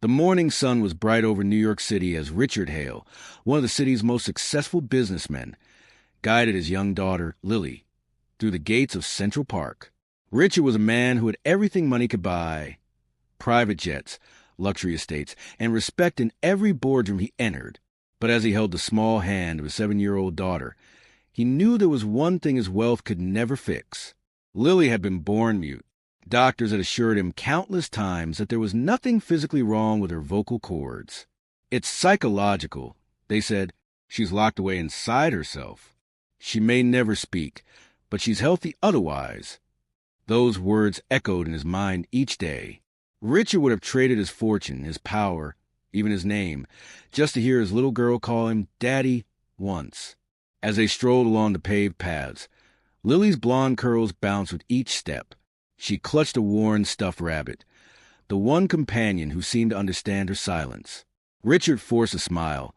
The morning sun was bright over New York City as Richard Hale, one of the city's most successful businessmen, guided his young daughter, Lily, through the gates of Central Park. Richard was a man who had everything money could buy: private jets, luxury estates, and respect in every boardroom he entered. But as he held the small hand of his 7-year-old daughter, he knew there was one thing his wealth could never fix. Lily had been born mute. Doctors had assured him countless times that there was nothing physically wrong with her vocal cords. "It's psychological," they said. "She's locked away inside herself. She may never speak, but she's healthy otherwise." Those words echoed in his mind each day. Richard would have traded his fortune, his power, even his name, just to hear his little girl call him Daddy once. As they strolled along the paved paths, Lily's blonde curls bounced with each step. She clutched a worn stuffed rabbit, the one companion who seemed to understand her silence. Richard forced a smile,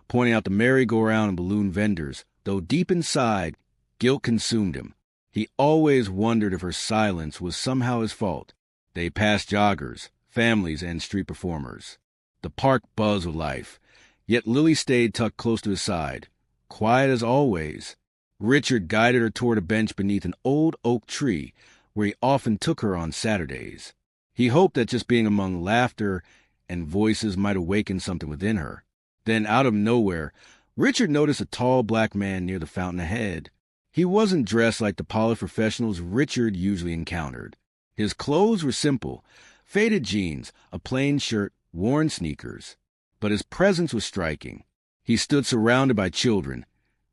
pointing out the merry-go-round and balloon vendors, though deep inside, guilt consumed him. He always wondered if her silence was somehow his fault. They passed joggers, families, and street performers. The park buzzed with life, yet Lily stayed tucked close to his side, quiet as always. Richard guided her toward a bench beneath an old oak tree, where he often took her on Saturdays. He hoped that just being among laughter and voices might awaken something within her. Then, out of nowhere, Richard noticed a tall black man near the fountain ahead. He wasn't dressed like the polished professionals Richard usually encountered. His clothes were simple: faded jeans, a plain shirt, worn sneakers. But his presence was striking. He stood surrounded by children,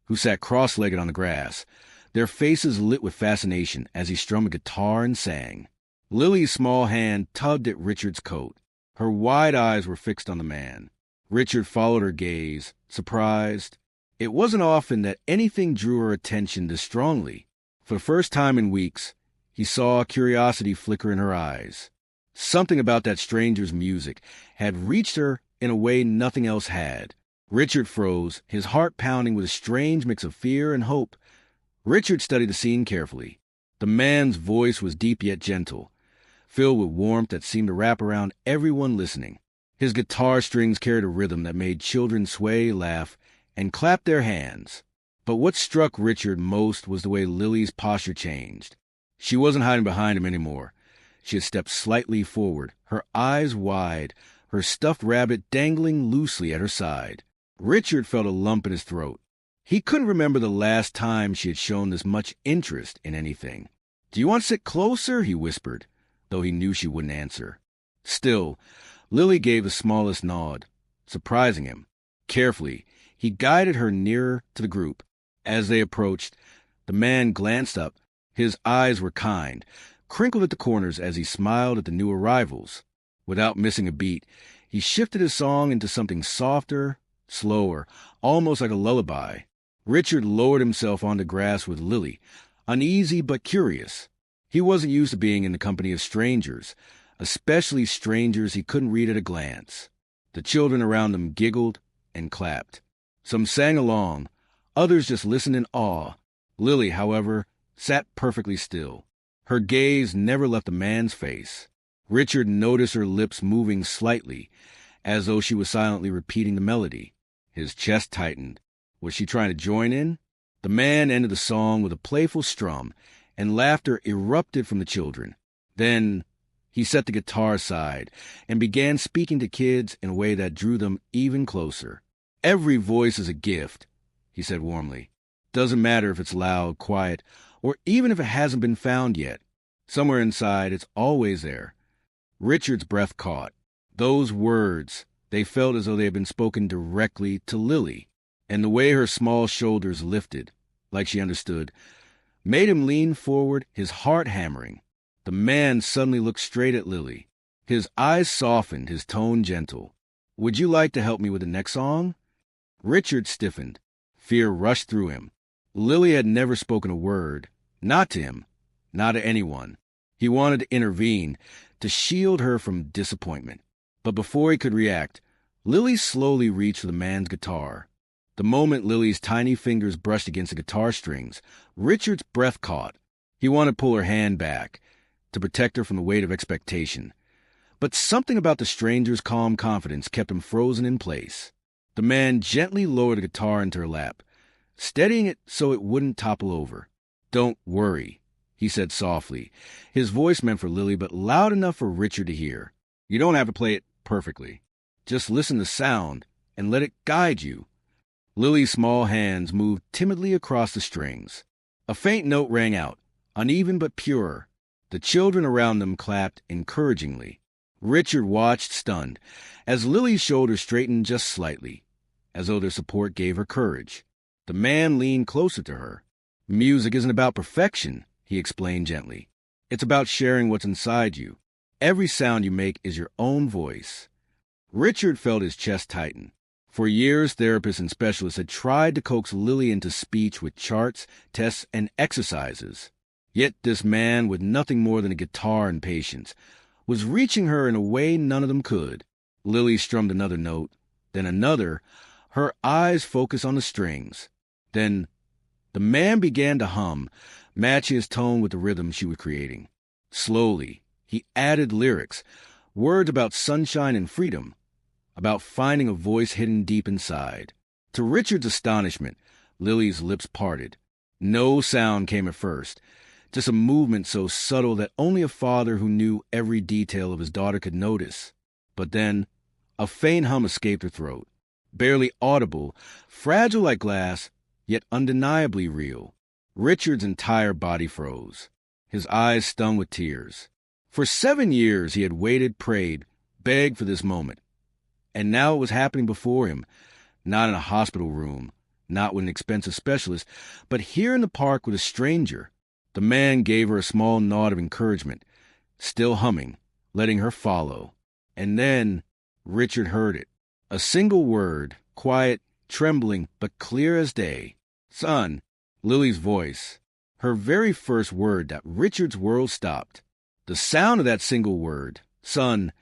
who sat cross-legged on the grass, their faces lit with fascination as he strummed a guitar and sang. Lily's small hand tugged at Richard's coat. Her wide eyes were fixed on the man. Richard followed her gaze, surprised. It wasn't often that anything drew her attention this strongly. For the first time in weeks, he saw curiosity flicker in her eyes. Something about that stranger's music had reached her in a way nothing else had. Richard froze, his heart pounding with a strange mix of fear and hope. Richard studied the scene carefully. The man's voice was deep yet gentle, filled with warmth that seemed to wrap around everyone listening. His guitar strings carried a rhythm that made children sway, laugh, and clap their hands. But what struck Richard most was the way Lily's posture changed. She wasn't hiding behind him anymore. She had stepped slightly forward, her eyes wide, her stuffed rabbit dangling loosely at her side. Richard felt a lump in his throat. He couldn't remember the last time she had shown this much interest in anything. "Do you want to sit closer?" he whispered, though he knew she wouldn't answer. Still, Lily gave the smallest nod, surprising him. Carefully, he guided her nearer to the group. As they approached, the man glanced up. His eyes were kind, crinkled at the corners as he smiled at the new arrivals. Without missing a beat, he shifted his song into something softer, slower, almost like a lullaby. Richard lowered himself onto grass with Lily, uneasy but curious. He wasn't used to being in the company of strangers, especially strangers he couldn't read at a glance. The children around him giggled and clapped. Some sang along, others just listened in awe. Lily, however, sat perfectly still. Her gaze never left the man's face. Richard noticed her lips moving slightly, as though she was silently repeating the melody. His chest tightened. Was she trying to join in? The man ended the song with a playful strum, and laughter erupted from the children. Then he set the guitar aside and began speaking to kids in a way that drew them even closer. "Every voice is a gift," he said warmly. "Doesn't matter if it's loud, quiet, or even if it hasn't been found yet. Somewhere inside, it's always there." Richard's breath caught. Those words, they felt as though they had been spoken directly to Lily, and the way her small shoulders lifted, like she understood, made him lean forward, his heart hammering. The man suddenly looked straight at Lily. His eyes softened, his tone gentle. "Would you like to help me with the next song?" Richard stiffened. Fear rushed through him. Lily had never spoken a word, not to him, not to anyone. He wanted to intervene, to shield her from disappointment. But before he could react, Lily slowly reached for the man's guitar. The moment Lily's tiny fingers brushed against the guitar strings, Richard's breath caught. He wanted to pull her hand back, to protect her from the weight of expectation. But something about the stranger's calm confidence kept him frozen in place. The man gently lowered the guitar into her lap, steadying it so it wouldn't topple over. "Don't worry," he said softly. His voice meant for Lily, but loud enough for Richard to hear. "You don't have to play it perfectly. Just listen to sound and let it guide you." Lily's small hands moved timidly across the strings. A faint note rang out, uneven but pure. The children around them clapped encouragingly. Richard watched, stunned, as Lily's shoulders straightened just slightly, as though their support gave her courage. The man leaned closer to her. "Music isn't about perfection," he explained gently. "It's about sharing what's inside you. Every sound you make is your own voice." Richard felt his chest tighten. For years, therapists and specialists had tried to coax Lily into speech with charts, tests, and exercises. Yet this man, with nothing more than a guitar and patience, was reaching her in a way none of them could. Lily strummed another note, then another, her eyes focused on the strings. Then the man began to hum, matching his tone with the rhythm she was creating. Slowly, he added lyrics, words about sunshine and freedom, about finding a voice hidden deep inside. To Richard's astonishment, Lily's lips parted. No sound came at first, just a movement so subtle that only a father who knew every detail of his daughter could notice. But then, a faint hum escaped her throat, barely audible, fragile like glass, yet undeniably real. Richard's entire body froze, his eyes stung with tears. For 7 years he had waited, prayed, begged for this moment. And now it was happening before him, not in a hospital room, not with an expensive specialist, but here in the park with a stranger. The man gave her a small nod of encouragement, still humming, letting her follow. And then Richard heard it. A single word, quiet, trembling, but clear as day. "Son," Lily's voice. Her very first word that Richard's world stopped. The sound of that single word, "son,"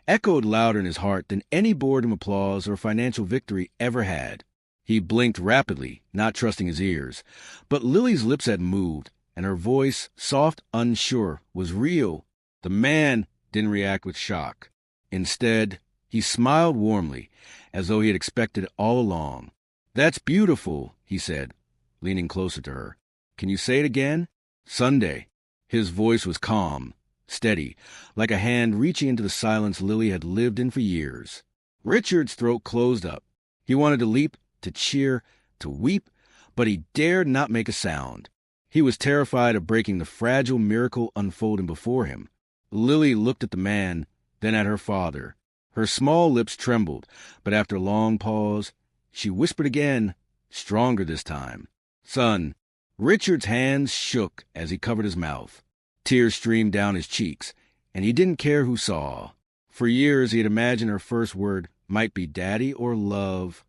echoed louder in his heart than any boredom applause or financial victory ever had. He blinked rapidly, not trusting his ears. But Lily's lips had moved, and her voice, soft, unsure, was real. The man didn't react with shock. Instead, he smiled warmly, as though he had expected it all along. "That's beautiful," he said, leaning closer to her. "Can you say it again?" "Sunday." His voice was calm, steady, like a hand reaching into the silence Lily had lived in for years. Richard's throat closed up. He wanted to leap, to cheer, to weep, but he dared not make a sound. He was terrified of breaking the fragile miracle unfolding before him. Lily looked at the man, then at her father. Her small lips trembled, but after a long pause, she whispered again, stronger this time. "Son." Richard's hands shook as he covered his mouth. Tears streamed down his cheeks, and he didn't care who saw. For years he had imagined her first word might be daddy or love.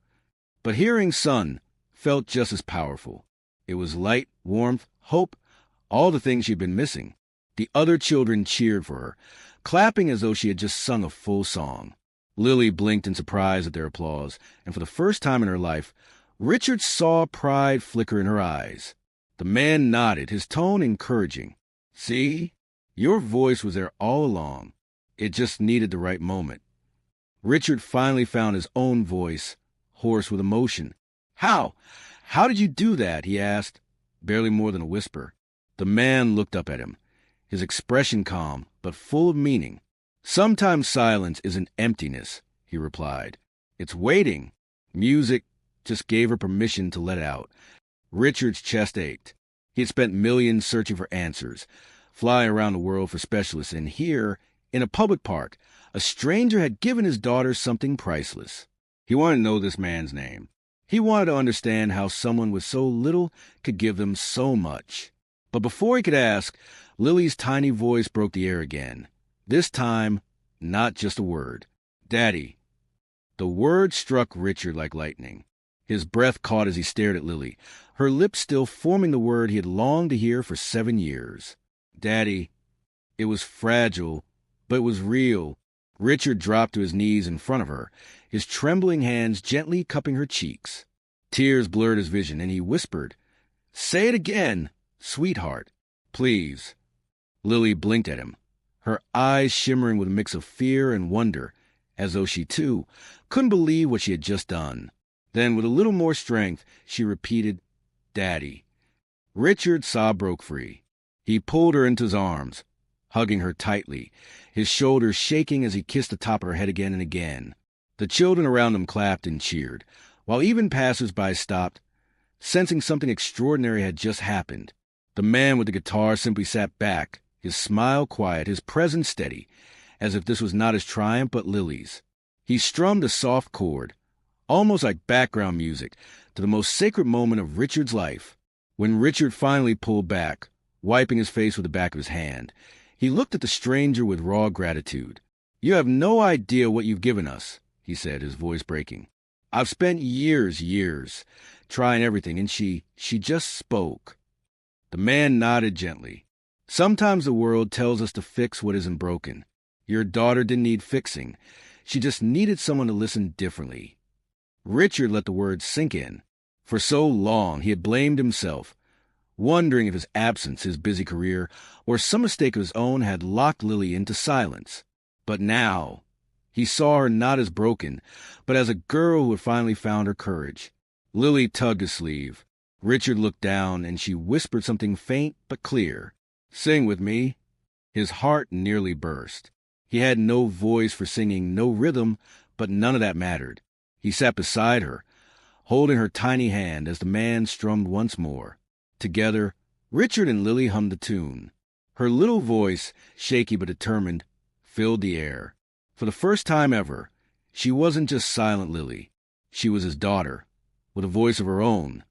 But hearing son felt just as powerful. It was light, warmth, hope, all the things she'd been missing. The other children cheered for her, clapping as though she had just sung a full song. Lily blinked in surprise at their applause, and for the first time in her life, Richard saw pride flicker in her eyes. The man nodded, his tone encouraging. "See? Your voice was there all along. It just needed the right moment." Richard finally found his own voice, hoarse with emotion. "How? How did you do that?" he asked, barely more than a whisper. The man looked up at him, his expression calm, but full of meaning. "Sometimes silence isn't emptiness," he replied. "It's waiting." Music just gave her permission to let out. Richard's chest ached. He had spent millions searching for answers, flying around the world for specialists, and here, in a public park, a stranger had given his daughter something priceless. He wanted to know this man's name. He wanted to understand how someone with so little could give them so much. But before he could ask, Lily's tiny voice broke the air again. This time, not just a word. "Daddy." The word struck Richard like lightning. His breath caught as he stared at Lily, her lips still forming the word he had longed to hear for 7 years. "Daddy." It was fragile, but it was real. Richard dropped to his knees in front of her, his trembling hands gently cupping her cheeks. Tears blurred his vision, and he whispered, "Say it again, sweetheart, please." Lily blinked at him, her eyes shimmering with a mix of fear and wonder, as though she, too, couldn't believe what she had just done. Then, with a little more strength, she repeated, "Daddy." Richard's sob broke free. He pulled her into his arms, hugging her tightly, his shoulders shaking as he kissed the top of her head again and again. The children around him clapped and cheered, while even passers-by stopped, sensing something extraordinary had just happened. The man with the guitar simply sat back, his smile quiet, his presence steady, as if this was not his triumph but Lily's. He strummed a soft chord, almost like background music, to the most sacred moment of Richard's life. When Richard finally pulled back, wiping his face with the back of his hand, he looked at the stranger with raw gratitude. "You have no idea what you've given us," he said, his voice breaking. "I've spent years, trying everything, and she just spoke." The man nodded gently. "Sometimes the world tells us to fix what isn't broken. Your daughter didn't need fixing. She just needed someone to listen differently." Richard let the words sink in. For so long he had blamed himself, wondering if his absence, his busy career, or some mistake of his own had locked Lily into silence. But now he saw her not as broken, but as a girl who had finally found her courage. Lily tugged his sleeve. Richard looked down, and she whispered something faint but clear. "Sing with me." His heart nearly burst. He had no voice for singing, no rhythm, but none of that mattered. He sat beside her, holding her tiny hand as the man strummed once more. Together, Richard and Lily hummed the tune. Her little voice, shaky but determined, filled the air. For the first time ever, she wasn't just silent Lily. She was his daughter, with a voice of her own.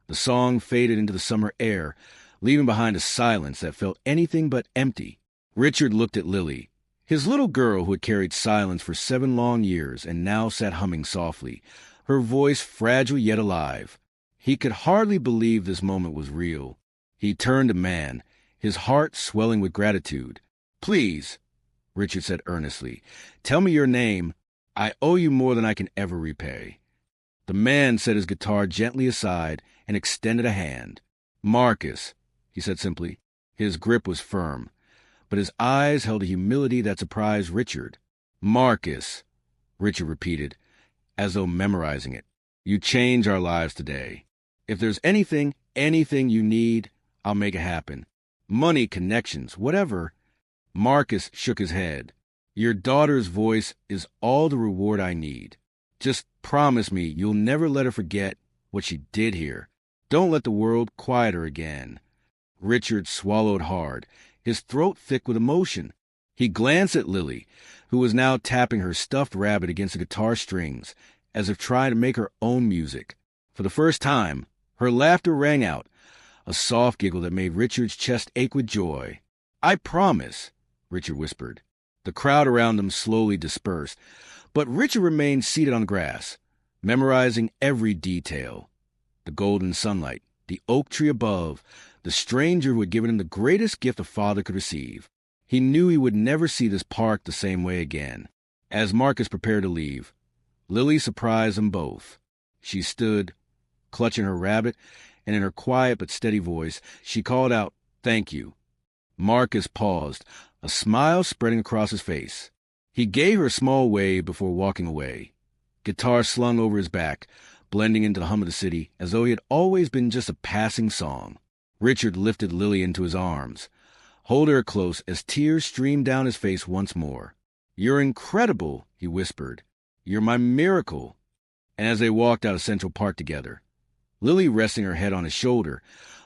The song faded into the summer air, leaving behind a silence that felt anything but empty. Richard looked at Lily, his little girl who had carried silence for 7 long years and now sat humming softly, her voice fragile yet alive. He could hardly believe this moment was real. He turned to man, his heart swelling with gratitude. "Please," Richard said earnestly, "tell me your name. I owe you more than I can ever repay." The man set his guitar gently aside and extended a hand. "Marcus," he said simply. His grip was firm, but his eyes held a humility that surprised Richard. "Marcus," Richard repeated, as though memorizing it. "You change our lives today. If there's anything you need, I'll make it happen. Money, connections, whatever." Marcus shook his head. "Your daughter's voice is all the reward I need. Just promise me you'll never let her forget what she did here. Don't let the world quiet her again." Richard swallowed hard, his throat thick with emotion. He glanced at Lily, who was now tapping her stuffed rabbit against the guitar strings, as if trying to make her own music. For the first time, her laughter rang out, a soft giggle that made Richard's chest ache with joy. "I promise," Richard whispered. The crowd around them slowly dispersed, but Richard remained seated on the grass, memorizing every detail. The golden sunlight, the oak tree above, the stranger who had given him the greatest gift a father could receive. He knew he would never see this park the same way again. As Marcus prepared to leave, Lily surprised them both. She stood, clutching her rabbit, and in her quiet but steady voice, she called out, "Thank you." Marcus paused, a smile spreading across his face. He gave her a small wave before walking away, guitar slung over his back, blending into the hum of the city as though he had always been just a passing song. Richard lifted Lily into his arms, holding her close as tears streamed down his face once more. "You're incredible," he whispered. "You're my miracle." And as they walked out of Central Park together, Lily resting her head on his shoulder,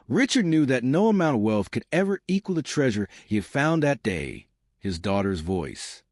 Richard knew that no amount of wealth could ever equal the treasure he had found that day, his daughter's voice.